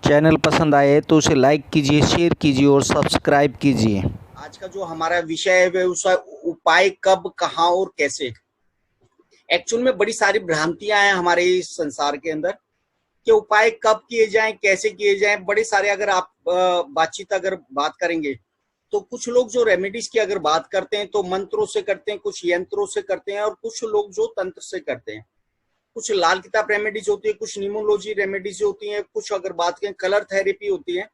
Channel पसंद आए तो उसे लाइक कीजिए, शेयर कीजिए और सब्सक्राइब कीजिए। आज का जो हमारा विषय है वह उसका उपाय कब, कहाँ और कैसे। एक्चुअल में बड़ी सारी भ्रांतियां हैं हमारे इस संसार के अंदर कि उपाय कब किए जाएं, कैसे किए जाएं। बड़े सारे अगर आप बातचीत अगर बात करेंगे तो कुछ लोग जो रेमेडीज की अगर बात करते हैं तो मंत्रों से करते हैं, कुछ यंत्रों से करते हैं और कुछ लोग जो तंत्र से करते हैं। कुछ लाल किताब रेमेडीज होती है, कुछ न्यूमोलॉजी रेमेडीज होती है, कुछ अगर बात करें कलर थेरेपी होती है।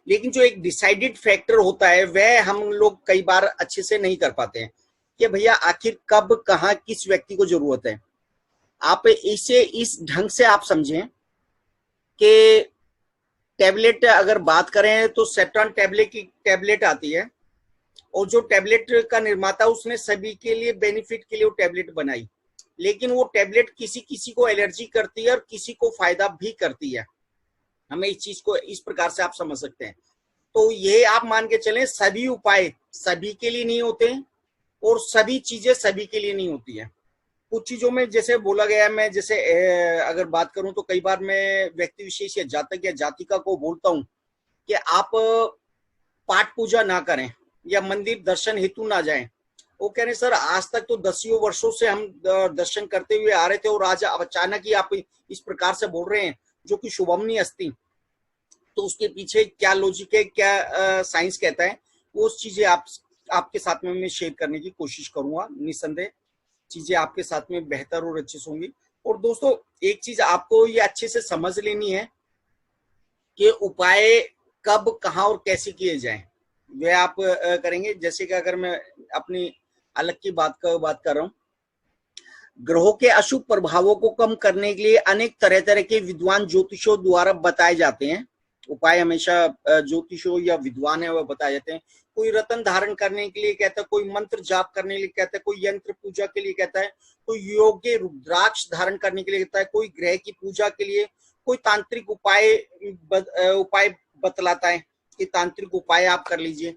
लेकिन जो एक डिसाइडेड फैक्टर होता है वह हम लोग कई बार अच्छे से नहीं कर पाते हैं कि भैया आखिर कब, कहाँ, किस व्यक्ति को जरूरत है। आप इसे इस ढंग से आप समझें कि टैबलेट अगर बात करें तो सेप्टॉन टैबलेट की टैबलेट आती है और जो टैबलेट का निर्माता उसने सभी के लिए बेनिफिट के लिए वो टैबलेट बनाई, लेकिन वो टैबलेट किसी किसी को एलर्जी करती है और किसी को फायदा भी करती है। हमें इस चीज को इस प्रकार से आप समझ सकते हैं। तो ये आप मान के चलें सभी उपाय सभी के लिए नहीं होते और सभी चीजें सभी के लिए नहीं होती है। कुछ चीजों में जैसे बोला गया है, मैं जैसे अगर बात करूं तो कई बार मैं व्यक्ति विशेष या जातक या जातिका को बोलता हूं कि आप पाठ पूजा ना करें या मंदिर दर्शन हेतु ना जाएं। वो कह रहे सर आज तक तो दसियों वर्षों से हम दर्शन करते हुए आ रहे थे और आज अचानक ही आप इस प्रकार से बोल रहे हैं जो कि शुभम नहीं अस्ति। तो उसके पीछे क्या लॉजिक है, क्या साइंस कहता है, वो चीजें आपके साथ में मैं शेयर करने की कोशिश करूंगा। निसंदेह चीजें आपके साथ में बेहतर और अच्छे से होंगी। और दोस्तों एक चीज आपको ये अच्छे से समझ लेनी है कि उपाय कब, कहाँ और कैसे किए जाएं। वे आप करेंगे। जैसे कि अगर मैं अपनी अलग की बात कर रहा हूँ, ग्रहों के अशुभ प्रभावों को कम करने के लिए अनेक तरह तरह के विद्वान ज्योतिषों द्वारा बताए जाते हैं। उपाय हमेशा ज्योतिषों या विद्वान है वह बताए जाते हैं। कोई रतन धारण करने के लिए कहता है, कोई मंत्र जाप करने के लिए कहता है, कोई यंत्र पूजा के लिए कहता है, कोई योग्य रुद्राक्ष धारण करने के लिए कहता है, कोई ग्रह की पूजा के लिए, कोई तांत्रिक उपाय बतलाता है कि तांत्रिक उपाय आप कर लीजिए।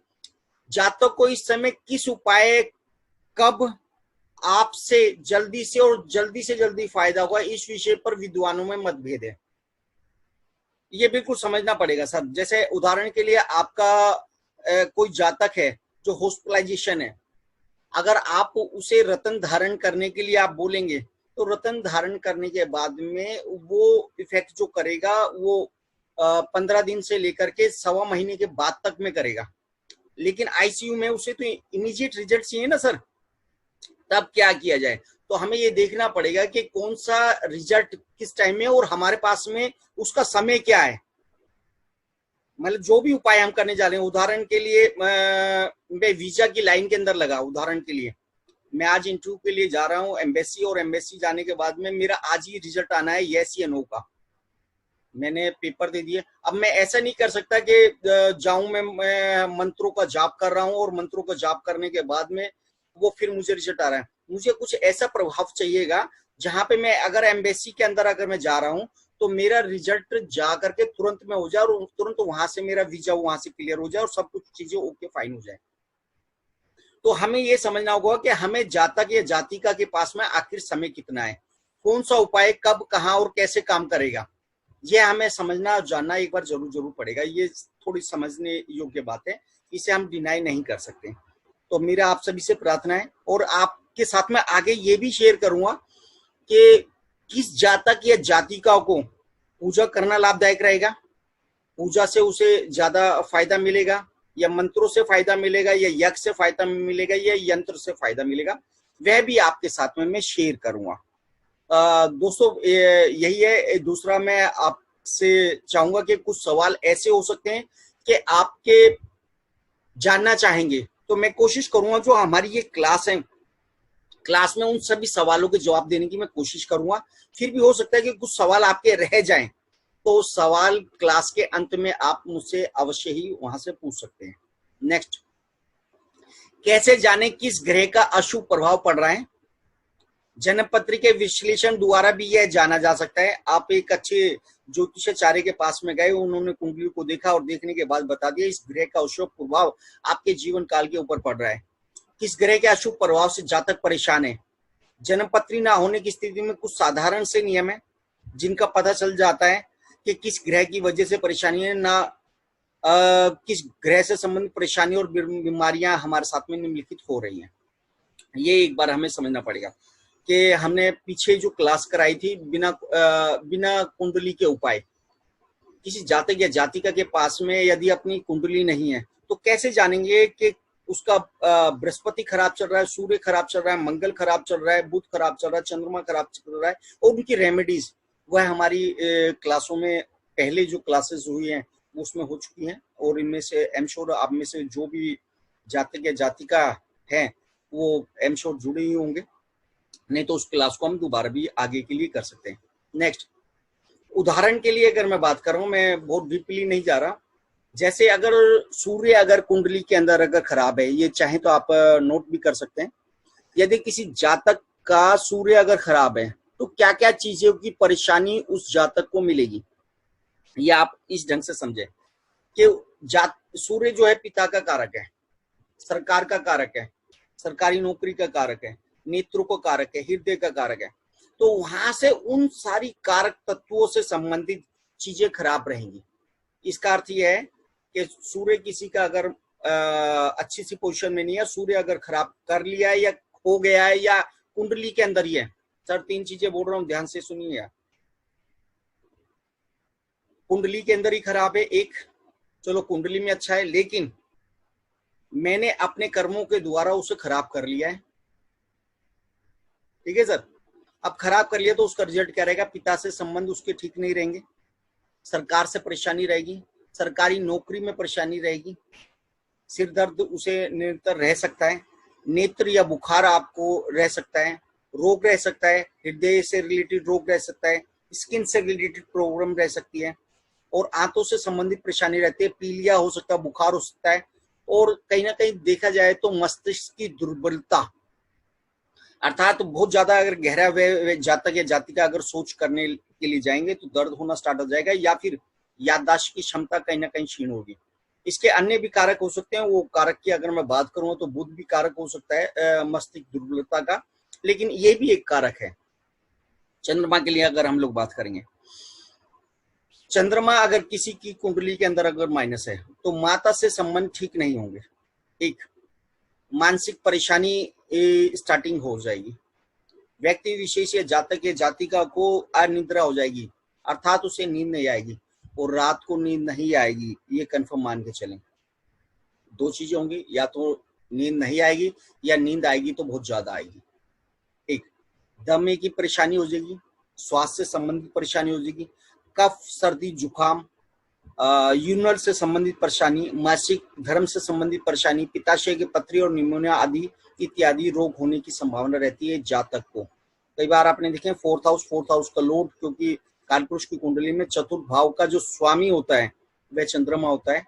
जातक को इस समय किस उपाय कब आपसे जल्दी से और जल्दी से जल्दी फायदा होगा, इस विषय पर विद्वानों में मतभेद है। ये बिल्कुल समझना पड़ेगा सर। जैसे उदाहरण के लिए आपका कोई जातक है जो हॉस्पिटलाइजेशन है, अगर आप उसे रतन धारण करने के लिए आप बोलेंगे तो रतन धारण करने के बाद में वो इफेक्ट जो करेगा वो 15 दिन से लेकर के 1.25 महीने के बाद तक में करेगा। लेकिन आईसीयू में उसे तो इमीडिएट रिजल्ट चाहिए ना सर। तब क्या किया जाए, तो हमें ये देखना पड़ेगा कि कौन सा रिजल्ट किस टाइम में और हमारे पास में उसका समय क्या है। मतलब जो भी उपाय हम करने जा रहे हैं, उदाहरण के लिए मैं वीजा की लाइन के अंदर लगा। उदाहरण के लिए मैं आज इंटरव्यू के लिए जा रहा हूँ एम्बेसी, और एम्बेसी जाने के बाद में मेरा आज ही रिजल्ट आना है यस या नो का। मैंने पेपर दे दिए। अब मैं ऐसा नहीं कर सकता कि जाऊं मैं मंत्रों का जाप कर रहा हूं और मंत्रों का जाप करने के बाद में वो फिर मुझे रिजल्ट आ रहा है। मुझे कुछ ऐसा प्रभाव चाहिएगा जहां पे मैं अगर एम्बेसी के अंदर अगर मैं जा रहा हूं तो मेरा रिजल्ट जा करके तुरंत में हो जाए और तुरंत वहां से मेरा वीजा वहां से क्लियर हो जाए और सब कुछ चीजें ओके फाइन हो जाए। तो हमें ये समझना होगा कि हमें जातक या जातिका के पास में आखिर समय कितना है, कौन सा उपाय कब, कहाँ और कैसे काम करेगा, ये हमें समझना और जानना एक बार जरूर पड़ेगा। ये थोड़ी समझने योग्य बात है, इसे हम डिनाई नहीं कर सकते। तो मेरा आप सभी से प्रार्थना है और आपके साथ में आगे ये भी शेयर करूंगा कि किस जातक या जातिका को पूजा करना लाभदायक रहेगा, पूजा से उसे ज्यादा फायदा मिलेगा या मंत्रों से फायदा मिलेगा या यज्ञ से फायदा मिलेगा या यंत्र से फायदा मिलेगा, वह भी आपके साथ में मैं शेयर करूंगा। दोस्तों यही है। दूसरा मैं आपसे चाहूंगा कि कुछ सवाल ऐसे हो सकते हैं कि आपके जानना चाहेंगे, तो मैं कोशिश करूंगा जो हमारी ये क्लास है, क्लास में उन सभी सवालों के जवाब देने की मैं कोशिश करूंगा। फिर भी हो सकता है कि कुछ सवाल आपके रह जाएं, तो सवाल क्लास के अंत में आप मुझसे अवश्य ही वहां से पूछ सकते हैं। नेक्स्ट, कैसे जाने किस ग्रह का अशुभ प्रभाव पड़ रहा है। जन्मपत्री के विश्लेषण द्वारा भी यह जाना जा सकता है। आप एक अच्छे ज्योतिषाचार्य के पास में गए, उन्होंने कुंडली को देखा और देखने के बाद बता दिया इस ग्रह का अशुभ प्रभाव आपके जीवन काल के ऊपर पड़ रहा है। किस ग्रह के अशुभ प्रभाव से जातक परेशान है। जन्मपत्री ना होने की स्थिति में कुछ साधारण से नियम है जिनका पता चल जाता है कि किस ग्रह की वजह से परेशानी है, ना किस ग्रह से संबंधित परेशानी और बीमारियां हमारे साथ में निम्नलिखित हो रही हैं। ये एक बार हमें समझना पड़ेगा कि हमने पीछे जो क्लास कराई थी बिना कुंडली के उपाय, किसी जातक या जातिका के पास में यदि अपनी कुंडली नहीं है तो कैसे जानेंगे कि उसका बृहस्पति खराब चल रहा है, सूर्य खराब चल रहा है, मंगल खराब चल रहा है, बुध खराब चल रहा है, चंद्रमा खराब चल रहा है, और उनकी रेमेडीज वह हमारी क्लासों में पहले जो क्लासेस हुई हैं उसमें हो चुकी हैं। और इनमें से एम श्योर आप में से जो भी जातक या जातिका है वो एम श्योर जुड़े ही होंगे, नहीं तो उस क्लास को हम दोबारा भी आगे के लिए कर सकते हैं। नेक्स्ट, उदाहरण के लिए अगर मैं बात कर रहा हूँ, मैं बहुत डीपली नहीं जा रहा, जैसे अगर सूर्य अगर कुंडली के अंदर अगर खराब है, ये चाहे तो आप नोट भी कर सकते हैं, यदि किसी जातक का सूर्य अगर खराब है तो क्या क्या चीजों की परेशानी उस जातक को मिलेगी, ये आप इस ढंग से समझे कि सूर्य जो है पिता का कारक है, सरकार का कारक है, सरकारी नौकरी का कारक है, नेत्रों का कारक है, हृदय का कारक है, तो वहां से उन सारी कारक तत्वों से संबंधित चीजें खराब रहेंगी। इसका अर्थ यह है कि सूर्य किसी का अगर अच्छी सी पोजीशन में नहीं है, सूर्य अगर खराब कर लिया है या हो गया है या कुंडली के अंदर ही है, सर 3 चीजें बोल रहा हूं, ध्यान से सुनिए। कुंडली के अंदर ही खराब है एक, चलो कुंडली में अच्छा है, लेकिन मैंने अपने कर्मों के द्वारा उसे खराब कर लिया है, ठीक है सर। अब खराब कर लिया तो उसका रिजल्ट क्या रहेगा, पिता से संबंध उसके ठीक नहीं रहेंगे, सरकार से परेशानी रहेगी, सरकारी नौकरी में परेशानी रहेगी, सिर दर्द उसे निरंतर रह सकता है, नेत्र या बुखार आपको रह सकता है, रोग रह सकता है, हृदय से रिलेटेड रोग रह सकता है, स्किन से रिलेटेड प्रॉब्लम रह सकती है, और आंतों से संबंधित परेशानी रहती है, पीलिया हो सकता है, बुखार हो सकता है, और कहीं ना कहीं देखा जाए तो मस्तिष्क की दुर्बलता, अर्थात बहुत ज्यादा अगर गहरा वे जातक या जातिका अगर सोच करने के लिए जाएंगे तो दर्द होना स्टार्ट हो जाएगा, या फिर याददाश्त की क्षमता कहीं ना कहीं क्षीण होगी। इसके अन्य भी कारक हो सकते हैं, वो कारक की अगर मैं बात करूं तो बुध भी कारक हो सकता है मस्तिष्क दुर्बलता का, लेकिन ये भी एक कारक है। चंद्रमा के लिए अगर हम लोग बात करेंगे, चंद्रमा अगर किसी की कुंडली के अंदर अगर माइनस है तो माता से संबंध ठीक नहीं होंगे, एक मानसिक परेशानी स्टार्टिंग हो जाएगी, व्यक्ति विशेष या जातक या जातिका को अनिद्रा हो जाएगी, अर्थात उसे नींद नहीं आएगी, और रात को नींद नहीं आएगी, ये कंफर्म मान के चलें। 2 चीजें होंगी, या तो नींद नहीं आएगी या नींद आएगी तो बहुत ज्यादा आएगी। एक, दमे की परेशानी हो जाएगी, स्वास्थ्य से संबंधित परेशानी हो जाएगी, कफ सर्दी जुकाम, यूरिनल से संबंधित परेशानी, मासिक धर्म से संबंधित परेशानी, पित्ताशय की पथरी और निमोनिया आदि इत्यादि रोग होने की संभावना रहती है जातक को। कई बार आपने देखे 4th हाउस का लॉर्ड, क्योंकि कालपुरुष की कुंडली में चतुर्थ भाव का जो स्वामी होता है वह चंद्रमा होता है,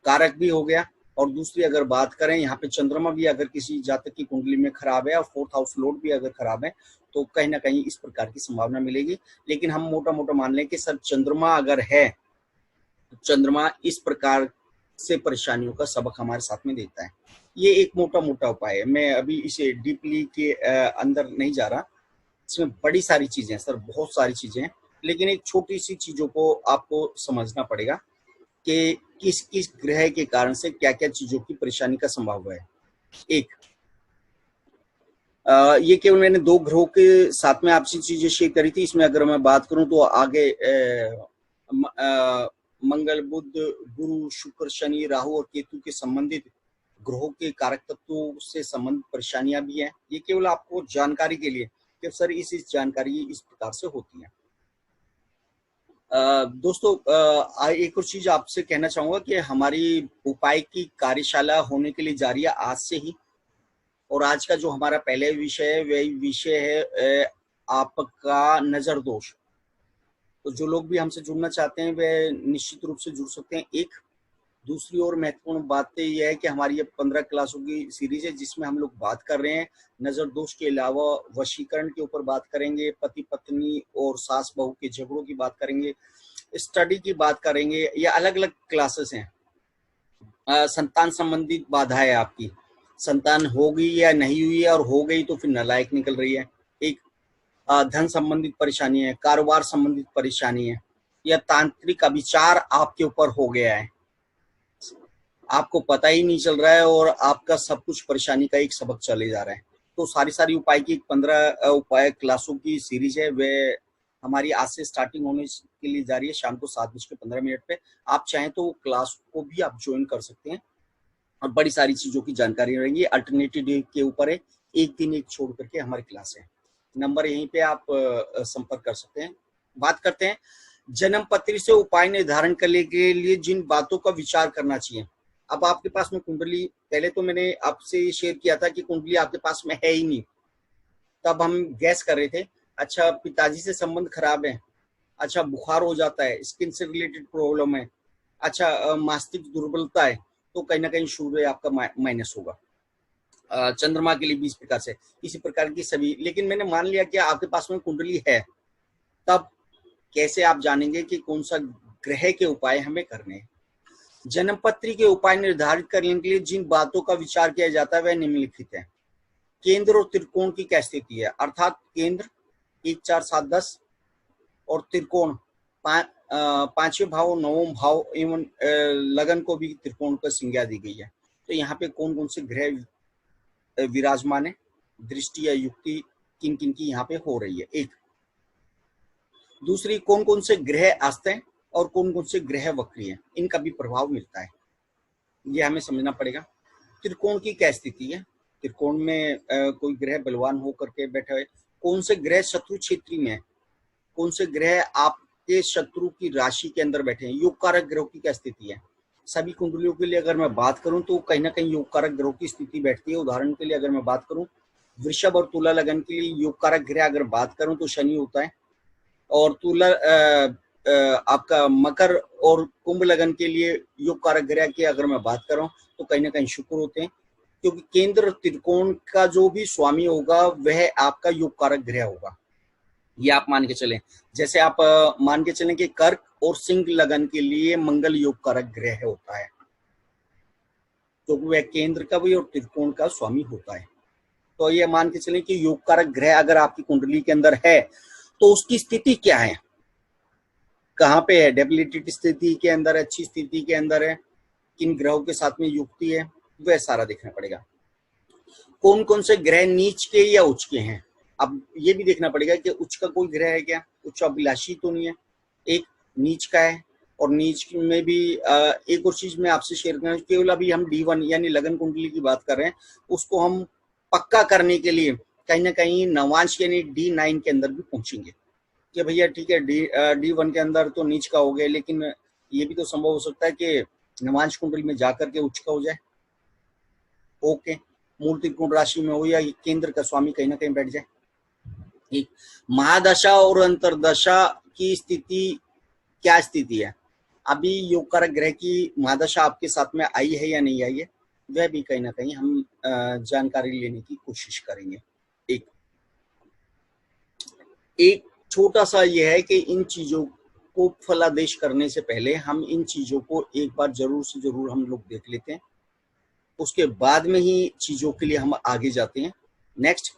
कारक भी हो गया। और दूसरी अगर बात करें, यहाँ पे चंद्रमा भी अगर किसी जातक की कुंडली में खराब है और 4th हाउस लॉर्ड भी अगर खराब है तो कहीं ना कहीं इस प्रकार की संभावना मिलेगी। लेकिन हम मोटा मोटा मान लें कि सर चंद्रमा अगर है तो चंद्रमा इस प्रकार से परेशानियों का सबक हमारे साथ में देता है। ये एक मोटा मोटा उपाय है, मैं अभी इसे डीपली के अंदर नहीं जा रहा, इसमें बड़ी सारी चीजें हैं सर, बहुत सारी चीजें हैं, लेकिन एक छोटी सी चीजों को आपको समझना पड़ेगा कि किस किस ग्रह के कारण से क्या क्या चीजों की परेशानी का संभव है। एक, ये केवल मैंने 2 ग्रहों के साथ में आपसे चीजें शेयर करी थी, इसमें अगर मैं बात करूं तो आगे मंगल बुध गुरु शुक्र शनि राहु और केतु के संबंधित ग्रहों के कारक तत्वों से संबंधित परेशानियां भी हैं। ये केवल आपको जानकारी के लिए कि सर इस जानकारी इस प्रकार से होती है। दोस्तों एक और चीज आपसे कहना चाहूंगा कि हमारी उपाय की कार्यशाला होने के लिए जा रही है आज से ही, और आज का जो हमारा पहले विषय है वही विषय है आपका नजर दोष। तो जो लोग भी हमसे जुड़ना चाहते हैं वे निश्चित रूप से जुड़ सकते हैं। एक, दूसरी और महत्वपूर्ण बात तो यह है कि हमारी ये 15 क्लासों की सीरीज है जिसमें हम लोग बात कर रहे हैं नजर दोष के अलावा वशीकरण के ऊपर बात करेंगे, पति पत्नी और सास बहू के झगड़ों की बात करेंगे, स्टडी की बात करेंगे, ये अलग अलग क्लासेस हैं। संतान संबंधित बाधा है, आपकी संतान हो गई या नहीं हुई है, और हो गई तो फिर नालायक निकल रही है। एक, धन संबंधित परेशानी है, कारोबार संबंधित परेशानी है, या तांत्रिक अभिचार आपके ऊपर हो गया है, आपको पता ही नहीं चल रहा है और आपका सब कुछ परेशानी का एक सबक चले जा रहा है। तो सारी उपाय की 15 उपाय क्लासों की सीरीज है, वे हमारी आज से स्टार्टिंग होने के लिए जा रही है शाम को 7:15 पे। आप चाहें तो क्लास को भी आप ज्वाइन कर सकते हैं और बड़ी सारी चीजों की जानकारी रहेंगी। अल्टरनेटिव डे के ऊपर है, एक दिन एक छोड़ करके हमारी क्लास है। नंबर यहीं पे आप संपर्क कर सकते हैं। बात करते हैं जन्म पत्री से उपाय निर्धारण करने के लिए जिन बातों का विचार करना चाहिए। अब आपके पास में कुंडली, पहले तो मैंने आपसे शेयर किया था कि कुंडली आपके पास में है ही नहीं, तब हम गैस कर रहे थे। अच्छा, पिताजी से संबंध खराब है, अच्छा बुखार हो जाता है, स्किन से रिलेटेड प्रॉब्लम है, अच्छा मानसिक दुर्बलता है, तो कहीं ना कहीं सूर्य आपका माइनस होगा। चंद्रमा के लिए 20 प्रकार से, इसी प्रकार की सभी। लेकिन मैंने मान लिया कि आपके पास में कुंडली है, तब कैसे आप जानेंगे कि कौन सा ग्रह के उपाय हमें करने हैं। जन्म पत्री के उपाय निर्धारित करने के लिए जिन बातों का विचार किया जाता है वह निम्नलिखित है। केंद्र और त्रिकोण की क्या स्थिति है, अर्थात केंद्र 1, 4, 7, 10 और त्रिकोण 5वें भाव, 9वें भाव एवं लगन को भी त्रिकोण पर संज्ञा दी गई है। तो यहाँ पे कौन कौन से ग्रह विराजमान है, दृष्टि या युक्ति किन किन की यहाँ पे हो रही है। एक दूसरी, कौन कौन से ग्रह अस्त हैं और कौन कौन से ग्रह वक्री हैं, इनका भी प्रभाव मिलता है, ये हमें समझना पड़ेगा। त्रिकोण की क्या स्थिति है, त्रिकोण में कोई ग्रह बलवान होकर के बैठा है, कौन से ग्रह शत्रु क्षेत्र में है, कौन से ग्रह आपके शत्रु की राशि के अंदर बैठे हैं, योग कारक ग्रहों की क्या स्थिति है। सभी कुंडलियों के लिए अगर मैं बात करूं तो कहीं ना कहीं योग कारक ग्रहों की स्थिति बैठती है। उदाहरण के लिए अगर मैं बात करूं वृषभ और तुला लगन के लिए योग कारक ग्रह अगर बात करूं तो शनि होता है, और तुला आपका मकर और कुंभ लगन के लिए योग कारक ग्रह की अगर मैं बात कर रहा हूं तो कहीं ना कहीं शुक्र होते हैं, क्योंकि केंद्र त्रिकोण का जो भी स्वामी होगा वह आपका योग कारक ग्रह होगा। ये आप मान के चलें। जैसे आप मान के चलें कि कर्क और सिंह लगन के लिए मंगल योग कारक ग्रह होता है, तो वह केंद्र का भी और त्रिकोण का स्वामी होता है। तो ये मान के चलें कि योग कारक ग्रह अगर आपकी कुंडली के अंदर है तो उसकी स्थिति क्या है, कहाँ पे है, डेबिलिटेड स्थिति के अंदर, अच्छी स्थिति के अंदर है, किन ग्रहों के साथ में युक्ति है, वह सारा देखना पड़ेगा। कौन कौन से ग्रह नीच के या उच्च के हैं, अब ये भी देखना पड़ेगा कि उच्च का कोई ग्रह है क्या, उच्च अभिलाषी तो नहीं है, एक नीच का है। और नीच में भी एक और चीज मैं आपसे शेयर करना, केवल अभी हम D1 यानी लगन कुंडली की बात कर रहे हैं, उसको हम पक्का करने के लिए कहीं ना कहीं नवांश यानी D9 के अंदर भी पहुंचेंगे कि भैया ठीक है D1 के अंदर तो नीच का हो गया, लेकिन ये भी तो संभव हो सकता है कि नवांश कुंडली में जाकर के उच्च का हो जाए। ओके, मूल त्रिकोण राशि में हो या केंद्र का स्वामी कहीं ना कहीं बैठ जाए। एक महादशा और अंतरदशा की स्थिति क्या स्थिति है, अभी योग कारक ग्रह की महादशा आपके साथ में आई है या नहीं आई है, वह भी कहीं ना कहीं हम जानकारी लेने की कोशिश करेंगे। एक छोटा सा यह है कि इन चीजों को फलादेश करने से पहले हम इन चीजों को एक बार जरूर से जरूर हम लोग देख लेते हैं, उसके बाद में ही चीजों के लिए हम आगे जाते हैं। नेक्स्ट,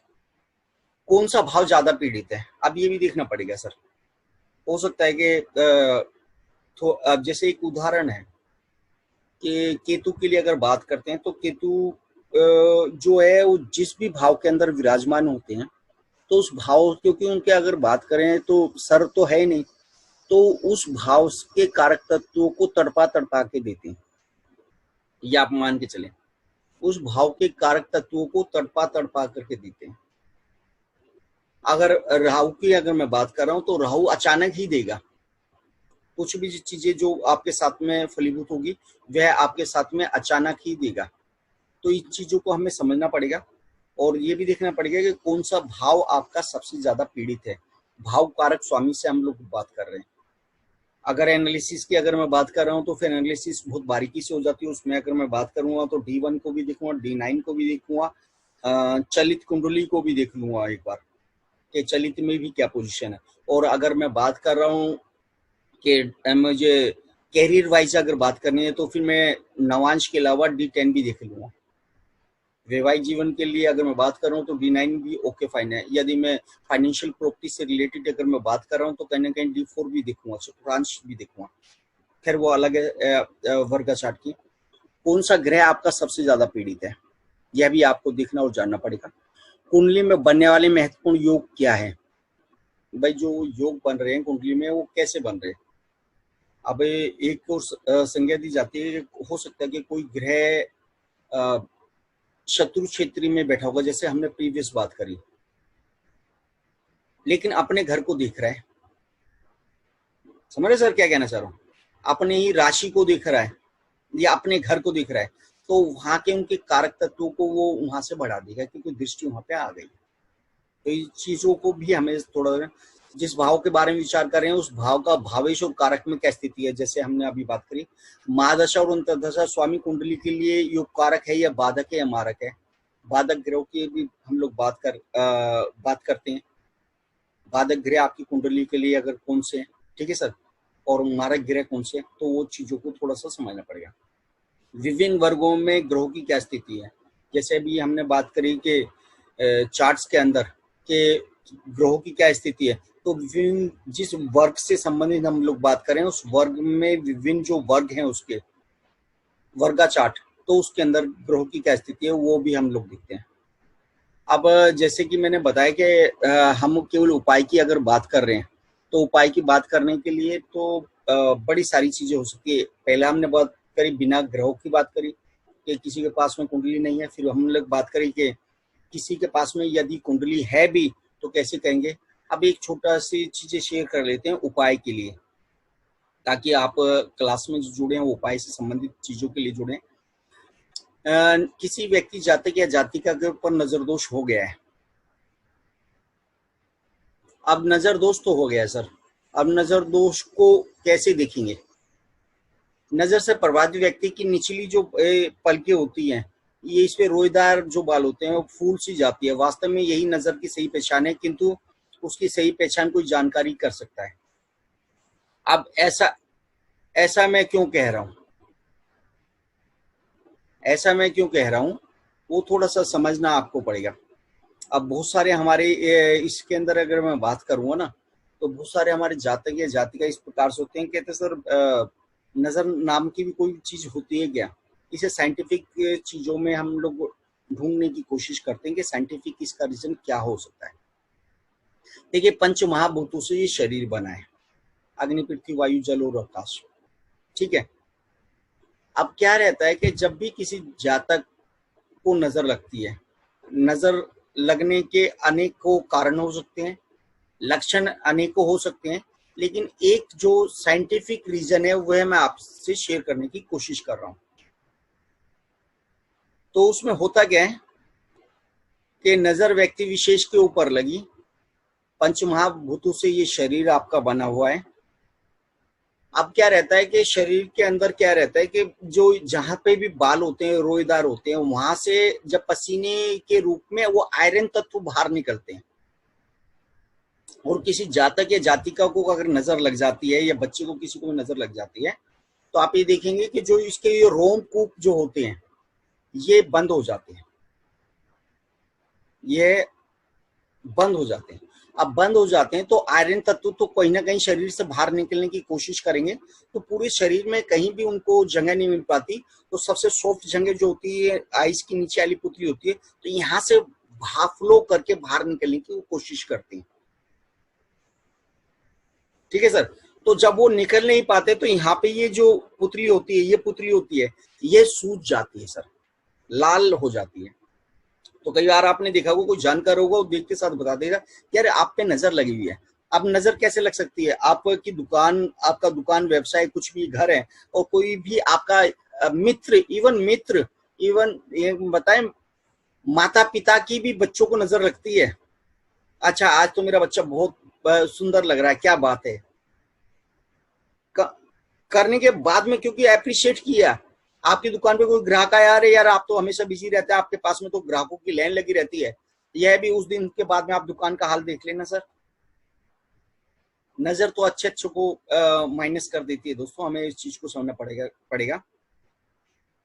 कौन सा भाव ज्यादा पीड़ित है, अब ये भी देखना पड़ेगा सर। हो सकता है कि तो अब जैसे एक उदाहरण है कि केतु के लिए अगर बात करते हैं तो केतु जो है वो जिस भी भाव के अंदर विराजमान होते हैं, तो उस भाव, क्योंकि उनके अगर बात करें तो सर तो है नहीं, तो उस भाव के कारक तत्वों को तड़पा तड़पा के देते हैं, या आप मान के चलें उस भाव के कारक तत्वों को तड़पा तड़पा करके देते हैं। अगर राहु की अगर मैं बात कर रहा हूं तो राहु अचानक ही देगा, कुछ भी चीजें जो आपके साथ में फलीभूत होगी वह आपके साथ में अचानक ही देगा। तो इन चीजों को हमें समझना पड़ेगा और ये भी देखना पड़ेगा कि कौन सा भाव आपका सबसे ज्यादा पीड़ित है। भाव कारक स्वामी से हम लोग बात कर रहे हैं। अगर एनालिसिस की अगर मैं बात कर रहा हूँ तो फिर एनालिसिस बहुत बारीकी से हो जाती है। उसमें अगर मैं बात करूंगा तो D1 को भी देखूंगा, D9 को भी देखूंगा, चलित कुंडली को भी देख लूंगा एक बार कि चलित में भी क्या पोजीशन है। और अगर मैं बात कर रहा हूँ कि मुझे कैरियर वाइज अगर बात करनी है तो फिर मैं नवांश के अलावा D10 भी देख लूंगा, वैवाहिक जीवन के लिए अगर मैं बात कर रहा हूँ तो D9 भी ओके फाइन है। यदि मैं फाइनेंशियल प्रॉपर्टी से रिलेटेड अगर मैं बात कर रहा हूँ तो कहीं ना कहीं D4 भी देखूंगा, चतुर्थांश भी देखूंगा। खैर वो अलग है वर्ग चार्ट की। कौन सा ग्रह आपका सबसे ज्यादा पीड़ित है, यह भी आपको देखना और जानना पड़ेगा। कुंडली में बनने वाले महत्वपूर्ण योग क्या है? भाई जो योग बन रहे हैं कुंडली में वो कैसे बन रहे हैं? अब एक और संज्ञा दी जाती है, हो सकता है कि कोई ग्रह शत्रु क्षेत्र में बैठा होगा, जैसे हमने प्रीवियस बात करी, लेकिन अपने घर को देख रहा है। समझ रहे सर क्या कहना चाह रहा हूँ? अपने ही राशि को देख रहा है या अपने घर को देख रहा है, तो वहां के उनके कारक तत्वों को वो वहां से बढ़ा देगा क्योंकि दृष्टि वहां पे आ गई। तो इन चीजों को भी हमें थोड़ा, जिस भाव के बारे में विचार कर रहे हैं उस भाव का भावेश और कारक में क्या स्थिति है, जैसे हमने अभी बात करी महादशा और अंतर्दशा स्वामी कुंडली के लिए योग कारक है या बाधक है या मारक है। बाधक ग्रह की भी हम लोग बात करते हैं। बाधक ग्रह आपकी कुंडली के लिए अगर कौन से हैं, ठीक है सर, और मारक ग्रह कौन से हैं, तो वो चीजों को थोड़ा सा समझना पड़ेगा। विभिन्न वर्गों में ग्रहों की क्या स्थिति है, जैसे अभी हमने बात करी कि चार्ट्स के अंदर के ग्रहों की क्या स्थिति है, तो विभिन्न जिस वर्ग से संबंधित हम लोग बात करें उस वर्ग में विभिन्न जो वर्ग हैं उसके वर्गा चार्ट, तो उसके अंदर ग्रहों की क्या स्थिति है वो भी हम लोग देखते हैं। अब जैसे कि मैंने बताया कि हम केवल उपाय की अगर बात कर रहे हैं तो उपाय की बात करने के लिए तो बड़ी सारी चीजें हो सकती है। पहले हमने बात करी बिना ग्रहों की बात करी कि किसी के पास में कुंडली नहीं है, फिर हम लोग बात करी कि किसी के पास में यदि कुंडली है भी तो कैसे कहेंगे। अब एक छोटा सी चीजें शेयर कर लेते हैं उपाय के लिए, ताकि आप क्लास में जो जुड़े हैं वो उपाय से संबंधित चीजों के लिए जुड़े। किसी व्यक्ति जातक या जातिका के ऊपर नजर दोष हो गया है। अब नजर दोष तो हो गया है सर, अब नजर दोष को कैसे देखेंगे? नजर से प्रभावित व्यक्ति की निचली जो पलकें होती हैं, ये इस पे रोएदार जो बाल होते हैं वो फूल सी जाती है। वास्तव में यही नजर की सही पहचान है, किंतु उसकी सही पहचान कोई जानकारी कर सकता है। अब ऐसा मैं क्यों कह रहा हूं, ऐसा मैं क्यों कह रहा हूं वो थोड़ा सा समझना आपको पड़ेगा। अब बहुत सारे हमारे इसके अंदर अगर मैं बात करूंगा ना तो बहुत सारे हमारे जातक या जातिका इस प्रकार से होते हैं, कहते सर नजर नाम की भी कोई चीज होती है क्या? इसे साइंटिफिक चीजों में हम लोग ढूंढने की कोशिश करते हैं कि साइंटिफिक इसका रीजन क्या हो सकता है। देखिए पंच महाभूतों से ये शरीर बना है, अग्नि पृथ्वी वायु जल और आकाश, ठीक है। अब क्या रहता है कि जब भी किसी जातक को नजर लगती है, नजर लगने के अनेकों कारण हो सकते हैं, लक्षण अनेकों हो सकते हैं, लेकिन एक जो साइंटिफिक रीजन है वह मैं आपसे शेयर करने की कोशिश कर रहा हूं। तो उसमें होता क्या है कि नजर व्यक्ति विशेष के ऊपर लगी, पंचमहाभूतों से ये शरीर आपका बना हुआ है। अब क्या रहता है कि शरीर के अंदर क्या रहता है कि जो जहां पे भी बाल होते हैं रोएदार होते हैं, वहां से जब पसीने के रूप में वो आयरन तत्व बाहर निकलते हैं। और किसी जातक या जातिका को अगर नजर लग जाती है या बच्चे को किसी को नजर लग जाती है तो आप ये देखेंगे कि जो इसके ये रोमकूप जो होते हैं ये बंद हो जाते हैं, ये बंद हो जाते हैं। अब बंद हो जाते हैं तो आयरन तत्व तो कहीं ना कहीं शरीर से बाहर निकलने की कोशिश करेंगे, तो पूरे शरीर में कहीं भी उनको जगह नहीं मिल पाती। तो सबसे सॉफ्ट जगह जो होती है आइस की नीचे वाली पुतली होती है, तो यहाँ से भाप फ्लो करके बाहर निकलने की वो कोशिश करती है, ठीक है सर। तो जब वो निकल नहीं पाते तो यहाँ पे ये जो पुतली होती है, ये पुतली होती है, ये सूज जाती है सर, लाल हो जाती है। तो कई बार आपने देखा होगा, कोई जानकार होगा वो देख के साथ बता देगा कि यार आप पे नजर लगी हुई है। अब नजर कैसे लग सकती है? आपकी दुकान, आपका दुकान व्यवसाय कुछ भी घर है और कोई भी आपका मित्र, इवन ये बताएं माता पिता की भी बच्चों को नजर लगती है। अच्छा आज तो मेरा बच्चा बहुत सुंदर लग रहा है, क्या बात है, करने के बाद में क्योंकि अप्रिशिएट किया, आपकी दुकान पे कोई ग्राहक आया, अरे यार आप तो हमेशा बिजी रहते हैं, आपके पास में तो ग्राहकों की लाइन लगी रहती है, यह भी उस दिन के बाद में आप दुकान का हाल देख लेना सर। नजर तो अच्छे को माइनस कर देती है दोस्तों, हमें इस चीज को समझना पड़ेगा।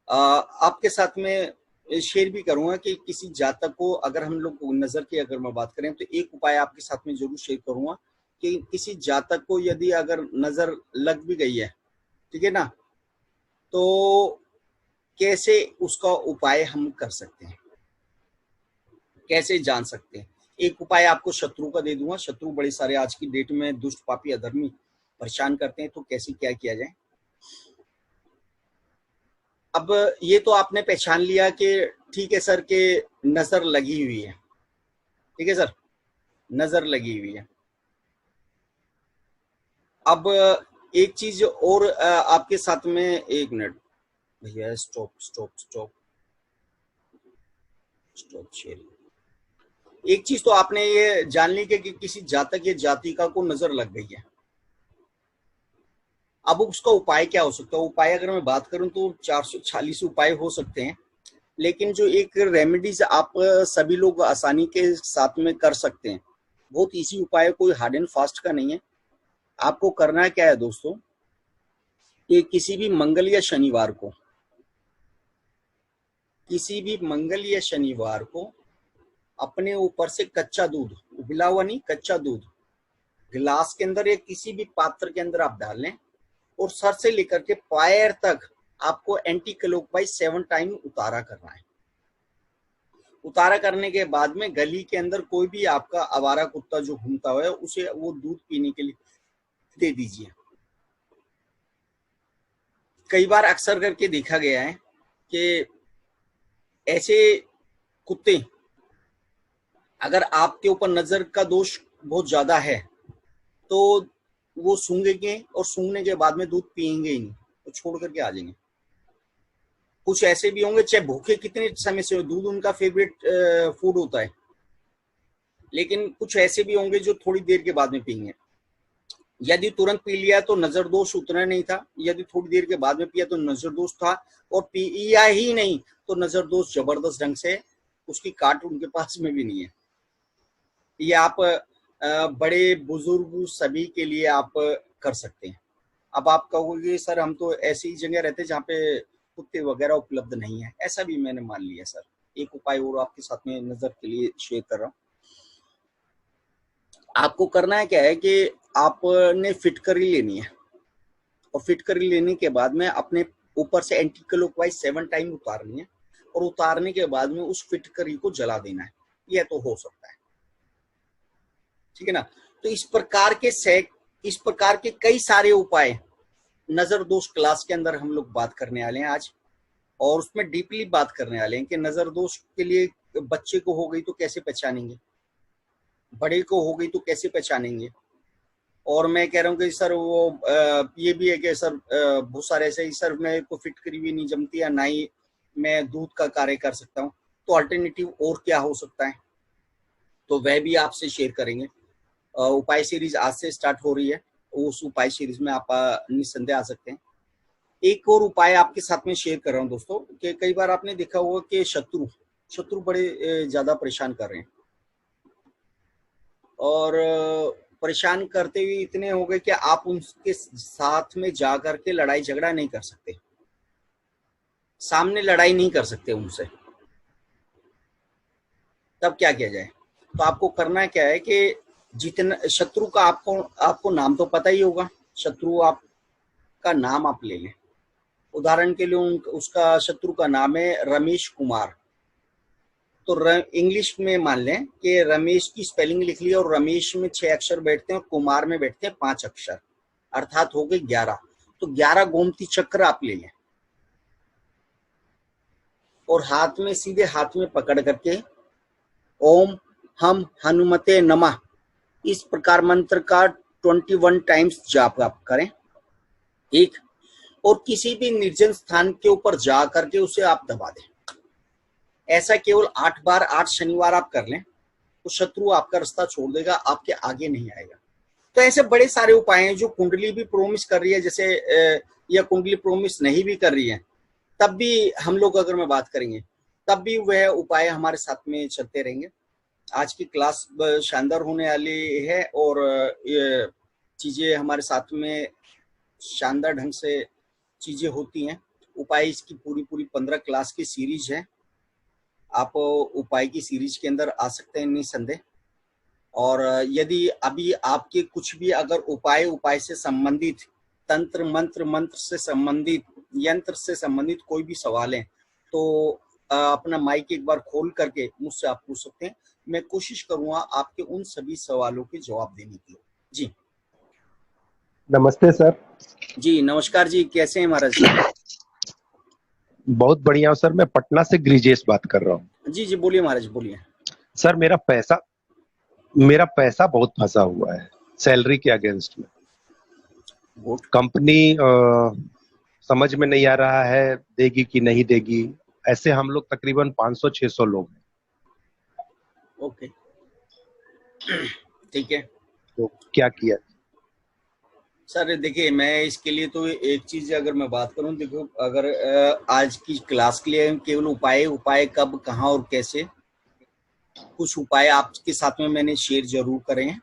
आपके साथ में शेयर भी करूंगा कि किसी जातक को अगर हम लोग नजर की अगर मैं बात करें तो एक उपाय आपके साथ में जरूर शेयर करूंगा कि किसी जातक को यदि अगर नजर लग भी गई है, ठीक है ना, तो कैसे उसका उपाय हम कर सकते हैं, कैसे जान सकते हैं। एक उपाय आपको शत्रु का दे दूंगा। शत्रु बड़े सारे आज की डेट में दुष्ट पापी अधर्मी परेशान करते हैं, तो कैसे क्या किया जाए। अब ये तो आपने पहचान लिया कि ठीक है सर के नजर लगी हुई है, ठीक है सर, नजर लगी हुई है। अब एक चीज और आपके साथ में, एक मिनट भैया, stop stop stop stop sharing. एक चीज तो आपने ये जान ली कि किसी जातक या जातिका को नजर लग गई है। अब उसका उपाय क्या हो सकता है। उपाय अगर मैं बात करूं तो 446 उपाय हो सकते हैं, लेकिन जो एक रेमेडीज आप सभी लोग आसानी के साथ में कर सकते हैं, बहुत इजी उपाय, कोई हार्ड एंड फास्ट का नहीं है। आपको करना क्या है दोस्तों कि किसी भी मंगल या शनिवार को, किसी भी मंगल या शनिवार को अपने ऊपर से कच्चा दूध, उबला हुआ नहीं, कच्चा दूध गिलास के अंदर या किसी भी पात्र के अंदर आप डाल लें और सर से लेकर के पैर तक आपको एंटी क्लॉकवाइज 7 टाइम उतारा करना है। उतारा करने के बाद में गली के अंदर कोई भी आपका आवारा कुत्ता जो घूमता हुआ है उसे वो दूध पीने के लिए दे दीजिए। कई बार अक्सर करके देखा गया है कि ऐसे कुत्ते, अगर आपके ऊपर नजर का दोष बहुत ज्यादा है तो वो सूंघेंगे और सूंघने के बाद में दूध पिएंगे ही नहीं, तो छोड़ करके आ जाएंगे। कुछ ऐसे भी होंगे चाहे भूखे कितने समय से हो, दूध उनका फेवरेट फूड होता है, लेकिन कुछ ऐसे भी होंगे जो थोड़ी देर के बाद में पिएंगे। यदि तुरंत पी लिया तो नजर दोष उतना नहीं था, यदि थोड़ी देर के बाद में पिया तो नजर दोष था, और पिया ही नहीं तो नजर दोष जबरदस्त ढंग से उसकी काट उनके पास में भी नहीं है। ये आप बड़े बुजुर्ग सभी के लिए आप कर सकते हैं। अब आप कहोगे सर हम तो ऐसी जगह रहते हैं जहाँ पे कुत्ते वगैरह उपलब्ध नहीं है, ऐसा भी मैंने मान लिया सर। एक उपाय और आपके साथ में नजर के लिए शेयर कर रहा हूँ। आपको करना है क्या है कि आपने फिटकरी लेनी है और फिटकरी लेने के बाद में अपने ऊपर से एंटी क्लॉकवाइज 7 टाइम उतारनी है और उतारने के बाद में उस फिटकरी को जला देना है। यह तो हो सकता है, ठीक है ना। तो इस प्रकार के कई सारे उपाय नजर दोष क्लास के अंदर हम लोग बात करने वाले हैं आज, और उसमें डीपली बात करने वाले हैं कि नजर दोष के लिए बच्चे को हो गई तो कैसे पहचानेंगे, बड़े को हो गई तो कैसे पहचानेंगे। और मैं कह रहा हूँ कि सर वो ये भी है कि सर बहुत सारे ऐसे ही सर मेरे को फिटकरी भी नहीं जमती है, ना ही मैं दूध का कार्य कर सकता हूँ, तो अल्टरनेटिव और क्या हो सकता है, तो वह भी आपसे शेयर करेंगे। उपाय सीरीज आज से स्टार्ट हो रही है, उस उपाय सीरीज में आप निस्संदेह आ सकते हैं। एक और उपाय आपके साथ में शेयर कर रहा हूँ दोस्तों कि कई बार आपने देखा होगा कि शत्रु बड़े ज्यादा परेशान कर रहे हैं, और परेशान करते हुए इतने हो गए कि आप उनके साथ में जा करके लड़ाई झगड़ा नहीं कर सकते, सामने लड़ाई नहीं कर सकते उनसे। तब क्या किया जाए। तो आपको करना क्या है कि जितना शत्रु का आपको नाम तो पता ही होगा, शत्रु आपका नाम आप ले लें। उदाहरण के लिए उसका शत्रु का नाम है रमेश कुमार, तो इंग्लिश में मान लें कि रमेश की स्पेलिंग लिख लिया और रमेश में 6 अक्षर बैठते हैं और कुमार में बैठते हैं 5 अक्षर, अर्थात हो गए 11। तो 11 गोमती चक्र आप ले लें और हाथ में सीधे हाथ में पकड़ करके ओम हम हनुमते नमः इस प्रकार मंत्र का 21 टाइम्स जाप आप करें, एक, और किसी भी निर्जन स्थान के ऊपर जा करके उसे आप दबा दें। ऐसा केवल 8 बार 8 शनिवार आप कर लें तो शत्रु आपका रास्ता छोड़ देगा, आपके आगे नहीं आएगा। तो ऐसे बड़े सारे उपाय हैं जो कुंडली भी प्रोमिस कर रही है, जैसे या कुंडली प्रोमिस नहीं भी कर रही है, तब भी हम लोग अगर मैं बात करेंगे तब भी वह उपाय हमारे साथ में चलते रहेंगे। आज की क्लास शानदार होने वाली है और ये चीजें हमारे साथ में शानदार ढंग से चीजें होती हैं। उपाय इसकी पूरी 15 क्लास की सीरीज है आप उपाय की सीरीज के अंदर आ सकते हैं निसंदेह। और यदि अभी आपके कुछ भी अगर उपाय से संबंधित, तंत्र मंत्र से संबंधित, यंत्र से संबंधित कोई भी सवाल है तो अपना माइक एक बार खोल करके मुझसे आप पूछ सकते हैं। मैं कोशिश करूंगा आपके उन सभी सवालों के जवाब देने की। जी नमस्ते सर। जी नमस्कार जी, कैसे हैं महाराज? बहुत बढ़िया हूँ सर। मैं पटना से गिरिजेश बात कर रहा हूँ। जी जी बोलिए महाराज, बोलिए। सर मेरा पैसा बहुत फंसा हुआ है सैलरी के अगेंस्ट में। गुड। कंपनी समझ में नहीं आ रहा है देगी कि नहीं देगी। ऐसे हम लोग तकरीबन 500-600 लोग हैं। ओके ठीक है। तो क्या किया? सर देखिए, मैं इसके लिए तो एक चीज अगर मैं बात करूं, देखो अगर आज की क्लास के लिए केवल उपाय कब, कहाँ और कैसे, कुछ उपाय आपके साथ में मैंने शेयर जरूर करे हैं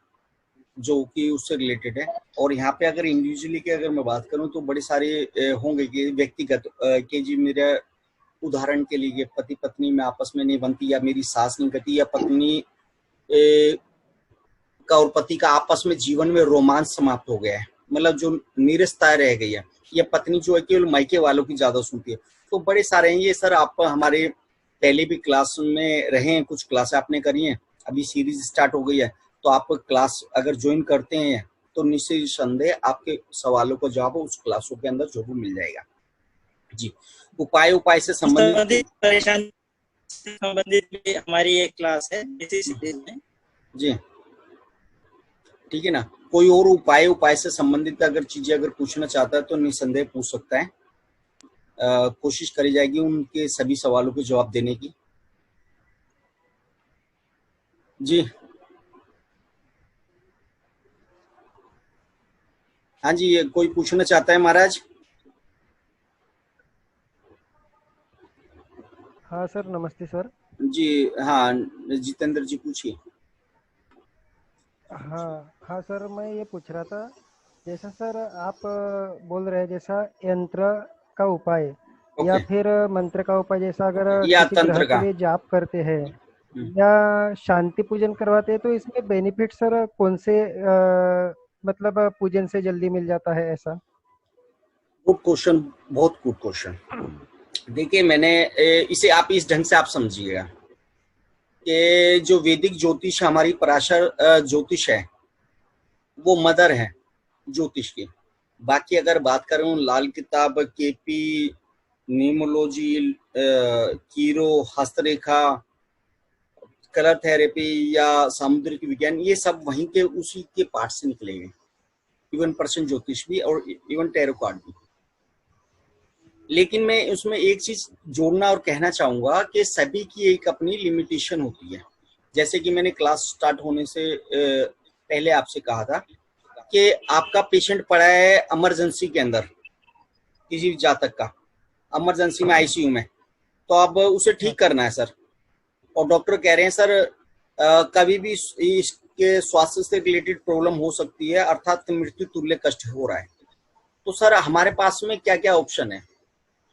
जो कि उससे रिलेटेड है। और यहाँ पे अगर इंडिविजुअली की अगर मैं बात करूं तो बड़े सारे होंगे कि व्यक्तिगत कि जी मेरा उदाहरण के लिए पति पत्नी में आपस में नहीं बनती, या मेरी सास नहीं करती, या पत्नी का और पति का आपस में जीवन में रोमांस समाप्त हो गया है, मतलब जो निरस्ता रह गई है, या पत्नी जो है केवल मायके वालों की ज्यादा सुनती है। तो बड़े सारे हैं ये सर। आप हमारे पहले भी क्लास में रहे हैं, कुछ क्लास आपने करी हैं, अभी सीरीज स्टार्ट हो गई है, तो आप क्लास अगर ज्वाइन करते हैं तो निस्संदेह आपके सवालों का जवाब उस क्लासों के अंदर जरूर मिल जाएगा। जी उपाय से संबंधित परेशानी से संबंधित भी हमारी एक क्लास है इसी सीरीज में। जी ठीक है ना। कोई और उपाय से संबंधित अगर चीजें अगर पूछना चाहता है तो निसंदेह पूछ सकता है। कोशिश करी जाएगी उनके सभी सवालों के जवाब देने की। जी हाँ जी, ये कोई पूछना चाहता है महाराज? हाँ सर, नमस्ते सर। जी हाँ जितेंद्र जी पूछिए। हाँ सर, मैं ये पूछ रहा था, जैसा सर आप बोल रहे हैं जैसा यंत्र का उपाय या ओके। फिर मंत्र का उपाय, जैसा अगर या किसी तंत्र ग्रह का। के लिए जाप करते हैं या शांति पूजन करवाते हैं, तो इसमें बेनिफिट सर कौन से मतलब पूजन से जल्दी मिल जाता है ऐसा? गुड क्वेश्चन, बहुत गुड क्वेश्चन। देखिए मैंने इसे आप इस ढंग से आप समझिएगा कि जो वैदिक ज्योतिष हमारी पराशर ज्योतिष है वो मदर है ज्योतिष की। बाकी अगर बात करूं लाल किताब, केपी, न्यूमोलॉजी, कीरो, हस्तरेखा, कलर थेरेपी या सामुद्रिक विज्ञान, ये सब वहीं के उसी के पार्ट से निकलेंगे। इवन पर्सन ज्योतिष भी और इवन टैरो कार्ड भी। लेकिन मैं उसमें एक चीज जोड़ना और कहना चाहूंगा कि सभी की एक अपनी लिमिटेशन होती है। जैसे कि मैंने क्लास स्टार्ट होने से पहले आपसे कहा था कि आपका पेशेंट पड़ा है इमरजेंसी के अंदर, किसी भी जातक का इमरजेंसी में आईसीयू में, तो अब उसे ठीक करना है सर, और डॉक्टर कह रहे हैं सर कभी भी इसके स्वास्थ्य से रिलेटेड प्रॉब्लम हो सकती है, अर्थात मृत्यु तुल्य कष्ट हो रहा है। तो सर हमारे पास में क्या क्या ऑप्शन है?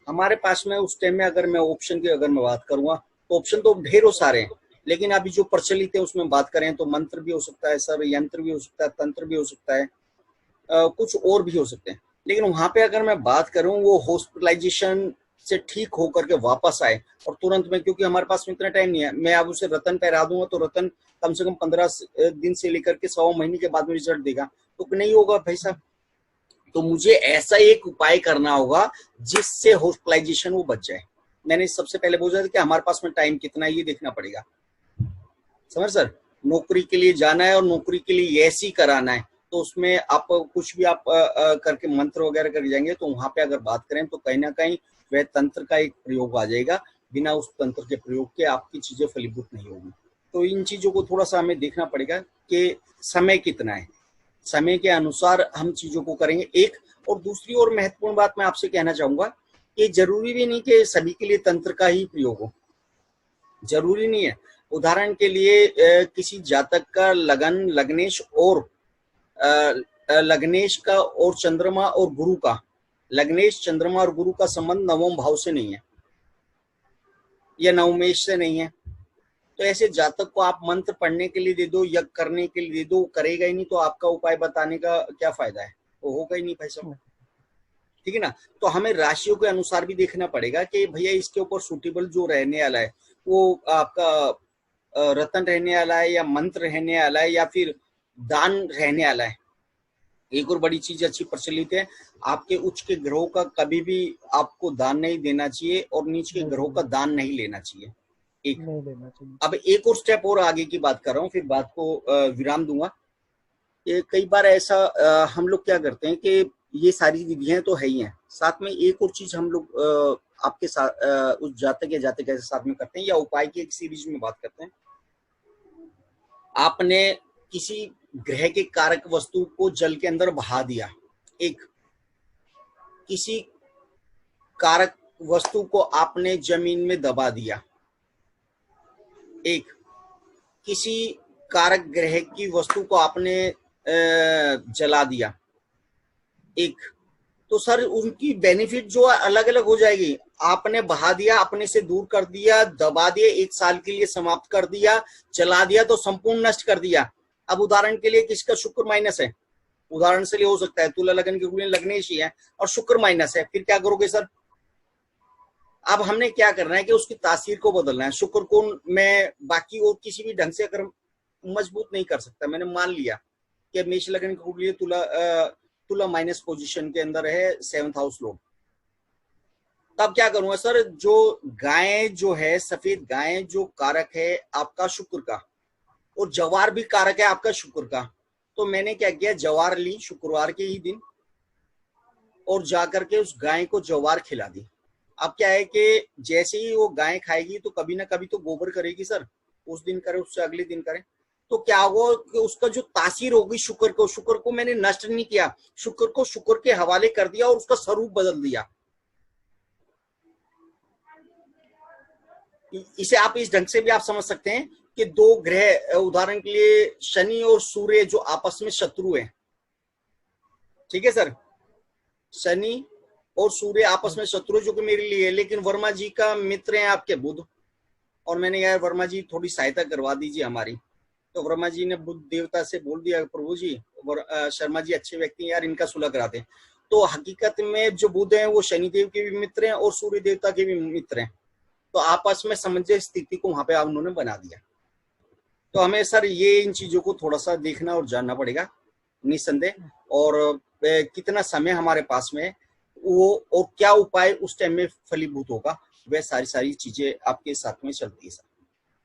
हमारे पास में उस टाइम में अगर मैं ऑप्शन की अगर मैं बात करूंगा तो ऑप्शन तो ढेरों सारे हैं, लेकिन अभी जो प्रचलित है उसमें बात करें तो मंत्र भी हो सकता है सर, यंत्र भी हो सकता है, तंत्र भी हो सकता है, कुछ और भी हो सकते हैं। लेकिन वहां पे अगर मैं बात करूं वो हॉस्पिटलाइजेशन से ठीक होकर के वापस आए और तुरंत में, क्योंकि हमारे पास में इतना टाइम नहीं है, मैं अब उसे रतन पहरा दूंगा तो रतन कम से कम 15 दिन से लेकर के 1.25 महीने के बाद में रिजल्ट देगा, तो नहीं होगा भाई साहब। तो मुझे ऐसा एक उपाय करना होगा जिससे हॉस्पिटलाइजेशन वो बच जाए। मैंने सबसे पहले बोला था कि हमारे पास में टाइम कितना है ये देखना पड़ेगा। समझ सर, नौकरी के लिए जाना है और नौकरी के लिए ऐसी कराना है, तो उसमें आप कुछ भी आप करके मंत्र वगैरह कर जाएंगे तो वहां पे अगर बात करें तो कहीं ना कहीं वह तंत्र का एक प्रयोग आ जाएगा। बिना उस तंत्र के प्रयोग के आपकी चीजें फलीभूत नहीं होगी। तो इन चीजों को थोड़ा सा हमें देखना पड़ेगा कि समय कितना है, समय के अनुसार हम चीजों को करेंगे। एक और दूसरी और महत्वपूर्ण बात मैं आपसे कहना चाहूंगा कि जरूरी भी नहीं कि सभी के लिए तंत्र का ही प्रयोग हो, जरूरी नहीं है। उदाहरण के लिए किसी जातक का लगन, लग्नेश और लग्नेश का और चंद्रमा और गुरु का, लग्नेश चंद्रमा और गुरु का संबंध नवम भाव से नहीं है, या नवमेश से नहीं है, तो ऐसे जातक को आप मंत्र पढ़ने के लिए दे दो, यज्ञ करने के लिए दे दो, करेगा ही नहीं, तो आपका उपाय बताने का क्या फायदा है, वो होगा ही नहीं भाई साहब। ठीक है ना। तो हमें राशियों के अनुसार भी देखना पड़ेगा कि भैया इसके ऊपर सूटेबल जो रहने वाला है वो आपका रतन रहने वाला है या मंत्र रहने वाला है या फिर दान रहने वाला है। एक और बड़ी चीज अच्छी प्रचलित है, आपके उच्च के ग्रहों का कभी भी आपको दान नहीं देना चाहिए और नीच के ग्रहों का दान नहीं लेना चाहिए। एक नहीं लेना चाहिए। अब एक और स्टेप और आगे की बात कर रहा हूँ, फिर बात को विराम दूंगा। ये कई बार ऐसा हम लोग क्या करते हैं कि ये सारी विधियां तो है ही हैं, साथ में एक और चीज हम लोग आपके साथ उस जातक या जातक के साथ में करते हैं या उपाय की एक सीरीज में बात करते हैं। आपने किसी ग्रह के कारक वस्तु को जल के अंदर बहा दिया, एक किसी कारक वस्तु को आपने जमीन में दबा दिया, एक किसी कारक ग्रह की वस्तु को आपने जला दिया, एक, तो सर उनकी बेनिफिट जो अलग अलग हो जाएगी। आपने बहा दिया, अपने से दूर कर दिया, दबा दिया, 1 साल के लिए समाप्त कर दिया, जला दिया तो संपूर्ण नष्ट कर दिया। अब उदाहरण के लिए किसका शुक्र माइनस है, उदाहरण से लिए हो सकता है तुला लगन की कुंडली लगने ही है और शुक्र माइनस है, फिर क्या करोगे सर। अब हमने क्या करना है कि उसकी तासीर को बदलना है। शुक्र को मैं बाकी और किसी भी ढंग से अगर मजबूत नहीं कर सकता, मैंने मान लिया कि मेष लगन की कुंडली तुला माइनस पोजीशन के अंदर है, 7th हाउस लॉर्ड, तब क्या करूंगा सर, जो गाय जो है, सफेद गाय जो कारक है आपका शुक्र का और जवार भी कारक है आपका शुक्र का, तो मैंने क्या किया, जवार ली शुक्रवार के ही दिन और जाकर के उस गाय को जवार खिला दी। अब क्या है कि जैसे ही वो गाय खाएगी तो कभी ना कभी तो गोबर करेगी सर, उस दिन करे उससे अगले दिन करे, तो क्या होगा कि उसका जो तासीर होगी शुक्र को मैंने नष्ट नहीं किया, शुक्र को शुक्र के हवाले कर दिया और उसका स्वरूप बदल दिया। इसे आप इस ढंग से भी आप समझ सकते हैं कि 2 ग्रह, उदाहरण के लिए शनि और सूर्य जो आपस में शत्रु हैं, ठीक है सर, शनि और सूर्य आपस में शत्रु जो कि मेरे लिए है, लेकिन वर्मा जी का मित्र है आपके बुध, और मैंने यार वर्मा जी थोड़ी सहायता करवा दीजिए हमारी, तो वर्मा जी ने बुध देवता से बोल दिया प्रभु जी शर्मा जी अच्छे व्यक्ति हैं यार, इनका सुलह करा दें। तो हकीकत में जो बुध है वो शनिदेव के भी मित्र हैं और सूर्य देवता के भी मित्र हैं, तो आपस में समंजस स्थिति को वहां पे उन्होंने बना दिया। तो हमें सर ये इन चीजों को थोड़ा सा देखना और जानना पड़ेगा निस्संदेह, और कितना समय हमारे पास में वो और क्या उपाय उस टाइम में फलीभूत होगा, वह सारी चीजें आपके साथ में चलती है सर।